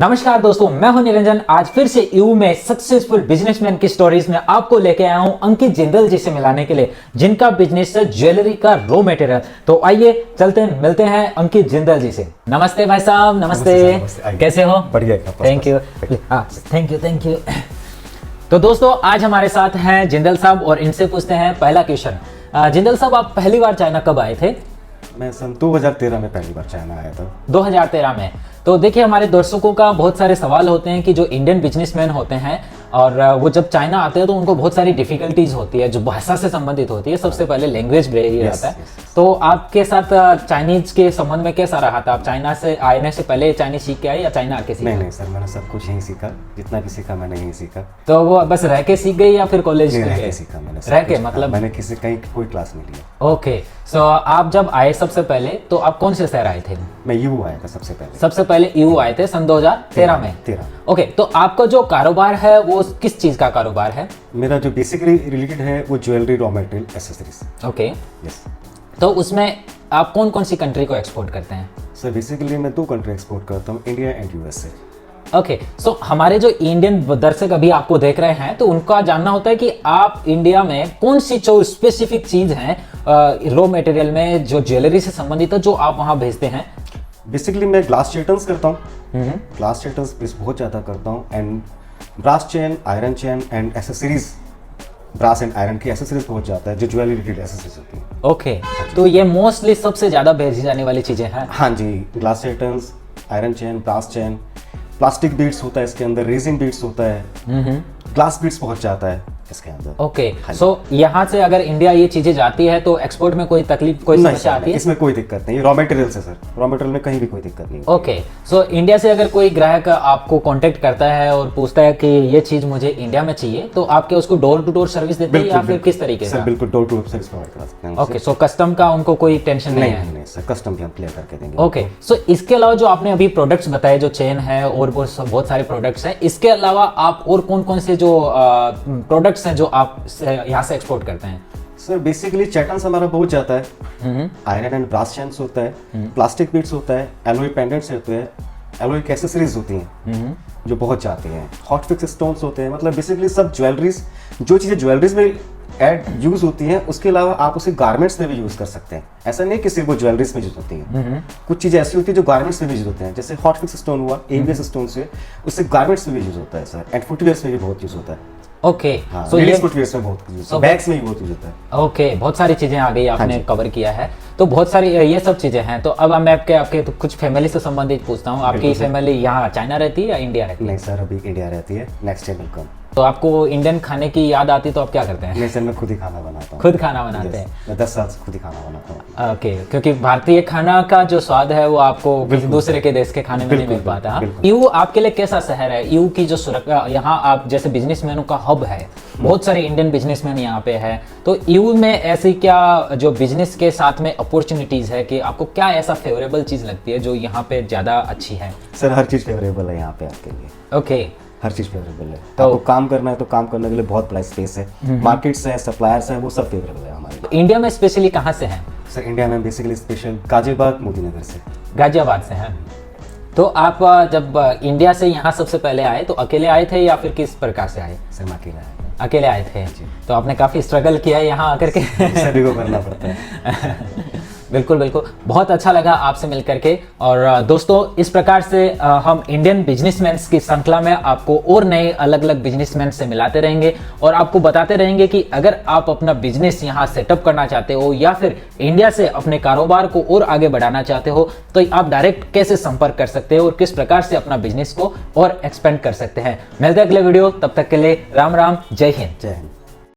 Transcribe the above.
नमस्कार दोस्तों, मैं हूं निरंजन। आज फिर से ईयू में सक्सेसफुल बिजनेसमैन की स्टोरीज में आपको लेके आया हूं अंकित जिंदल जी से मिलाने के लिए, जिनका बिजनेस है ज्वेलरी का रॉ मटेरियल। तो आइए चलते हैं, मिलते हैं अंकित जिंदल जी से। नमस्ते भाई साहब, नमस्ते। कैसे हो? बढ़िया। Thank you, thank you. तो दोस्तों, आज हमारे साथ हैं जिंदल साहब और इनसे पूछते हैं पहला क्वेश्चन। जिंदल साहब, आप पहली बार चाइना कब आए थे? मैं सन 2013 में पहली बार चाइना आया था। 2013 में। तो देखिए, हमारे दर्शकों का बहुत सारे सवाल होते हैं कि जो इंडियन बिजनेसमैन होते हैं और वो जब चाइना आते हैं तो उनको बहुत सारी डिफिकल्टीज होती है जो भाषा से संबंधित होती है। सबसे पहले लैंग्वेज बैरियर आता है। तो आपके साथ चाइनीज के संबंध में कैसा रहा था? आप चाइना से आने से पहले चाइनीज सीख के आए या चाइना आके सीखा? नहीं सर, मैंने सब कुछ यहीं सीखा, जितना भी सीखा मैंने यहीं सीखा। तो वो बस रह के सीख गई या फिर कॉलेज रह के सीखा मैंने? रह के, मतलब मैंने किसी कहीं कोई क्लास नहीं लिया। ओके। सो आप जब आए सबसे पहले, तो आप कौन से शहर आए थे? मैं ईयू आया था सबसे पहले। सबसे पहले ईयू आए थे सन 2013 में। 13। ओके, तो आपका जो कारोबार है वो किस चीज का कारोबार है? मेरा जो बेसिकली रिलेटेड है वो jewellery, raw material, accessories. Okay. Yes. तो उसमें आप कौन कौन सी कंट्री को एक्सपोर्ट करते हैं? सर बेसिकली मैं 2 कंट्री एक्सपोर्ट करता हूँ, इंडिया एंड यूएसए। ओके। सो हमारे जो इंडियन दर्शक अभी आपको देख रहे हैं, तो उनका जानना होता है कि आप इंडिया में कौन सी जो स्पेसिफिक चीज है रॉ मटेरियल में जो ज्वेलरी से संबंधित है जो आप वहां भेजते हैं। बेसिकली मैं ग्लास चेटन्स करता हूँ, ग्लास चेटन्स बहुत ज़्यादा करता हूँ, and brass chain, iron chain and accessories. Brass and iron की एक्सेसरीज बहुत जाता है जो ज्वेलरी रिलेटेड एक्सेसरीज होती है। ओके। तो ये मोस्टली सबसे ज्यादा भेजी जाने वाली चीजें हैं। हाँ जी, glass chatons, iron chain, brass chain, plastic beads होता है इसके अंदर, रेजिन बीड्स होता है, ग्लास बीड्स पहुंच जाता है इसके अंदर। ओके। सो यहाँ से अगर इंडिया ये चीजें जाती है तो एक्सपोर्ट में कोई तकलीफ, कोई समस्या आती है? इसमें कोई दिक्कत नहीं, रॉ मटेरियल से सर, रॉ मटेरियल में कहीं भी कोई दिक्कत नहीं। ओके। सो इंडिया से अगर कोई ग्राहक आपको कांटेक्ट करता है और पूछता है कि ये चीज मुझे इंडिया में चाहिए, तो आपके उसको डोर टू डोर सर्विस देते हैं या फिर किस तरीके से? सर बिल्कुल door to door service provide करा सकते हैं। ओके। सो कस्टम का उनको कोई टेंशन नहीं है? नहीं सर, कस्टम भी हम क्लियर करके देंगे। ओके। सो इसके अलावा जो आपने अभी प्रोडक्ट्स बताए, जो चेन है और बहुत सारे प्रोडक्ट्स हैं, इसके अलावा आप और कौन कौन से जो प्रोडक्ट्स हैं जो आप यहाँ से एक्सपोर्ट करते हैं? सर बेसिकली चैटन्स हमारा बहुत जाता है, आयरन एंड ब्रास चेन्स होता है, प्लास्टिक बीड्स होता है, एलॉय पेंडेंट्स होते हैं, एलॉय की एक्सेसरीज होती हैं जो बहुत जाती हैं, हॉट फिक्स स्टोन्स होते हैं। मतलब बेसिकली सब ज्वेलरीज, जो चीज़ें ज्वेलरीज में एड यूज होती हैं, उसके अलावा आप उसे गारमेंट्स में भी यूज कर सकते हैं। ऐसा नहीं कि सिर्फ वो ज्वेलरीज में यूज होती हैं, कुछ चीज़ें ऐसी होती है जो गारमेंट्स में भी यूज होते हैं, जैसे हॉट फिक्स स्टोन हुआ, एबीएस स्टोन से, उससे गारमेंट्स में भी यूज होता है सर, एंड फुटवेयर्स में भी बहुत यूज होता है। ओके। सो ये फुटवेयर्स में बहुत यूज होता है, बैग्स में भी बहुत यूज होता है। ओके, बहुत सारी चीजें आ गई, आपने कवर किया है। तो बहुत सारी ये सब चीजें हैं। तो अब मैं आपके तो कुछ फैमिली से संबंधित पूछता हूँ। आपकी फैमिली यहाँ चाइना रहती है या इंडिया रहती है? नहीं सर, अभी इंडिया रहती है। Next year welcome. तो आपको इंडियन खाने की याद आती तो आप क्या करते हैं? नहीं सर, मैं खुद ही खाना बनाता हूँ। खुद खाना बनाते हैं? मैं 10 साल से खुद ही खाना बनाता हूँ। ओके। क्योंकि भारतीय खाना का जो स्वाद है वो आपको दूसरे के देश के खाने में नहीं मिल पाता। ईयू आपके लिए कैसा शहर है? ईयू की जो सुरक्षा, यहाँ आप जैसे बिजनेसमैनों का हब है, बहुत सारे इंडियन बिजनेसमैन यहाँ पे है, तो ईयू में ऐसी क्या जो बिजनेस के साथ में अपॉर्चुनिटीज है कि आपको क्या ऐसा फेवरेबल चीज लगती है जो यहाँ पे ज्यादा अच्छी है? सर हर चीज फेवरेबल है यहाँ पे आपके लिए। ओके। हर चीज फेवरेबल है। तो आपको काम करना है तो काम करने के लिए बहुत बड़ा स्पेस है, मार्केट्स है, सप्लायर्स है, वो सब फेवरेबल है हमारे लिए। इंडिया में स्पेशली कहाँ से हैं? सर इंडिया में बेसिकली स्पेशल गाजियाबाद, मोदीनगर से। गाजियाबाद से हैं। तो आप जब इंडिया से यहाँ सबसे पहले आए तो अकेले आए थे या फिर किस प्रकार से आए? सर मैं अकेला आया था। अकेले आए थे। तो आपने काफी स्ट्रगल किया है यहाँ आकर के। सभी को करना पड़ता है। बिल्कुल बिल्कुल, बहुत अच्छा लगा आपसे मिलकर के। और दोस्तों, इस प्रकार से हम इंडियन बिजनेसमैन की श्रृंखला में आपको और नए अलग अलग बिजनेसमैन से मिलाते रहेंगे और आपको बताते रहेंगे कि अगर आप अपना बिजनेस यहाँ सेटअप करना चाहते हो या फिर इंडिया से अपने कारोबार को और आगे बढ़ाना चाहते हो, तो आप डायरेक्ट कैसे संपर्क कर सकते हो और किस प्रकार से अपना बिजनेस को और एक्सपेंड कर सकते हैं। मिलते हैं अगले वीडियो, तब तक के लिए राम राम, जय हिंद। जय हिंद।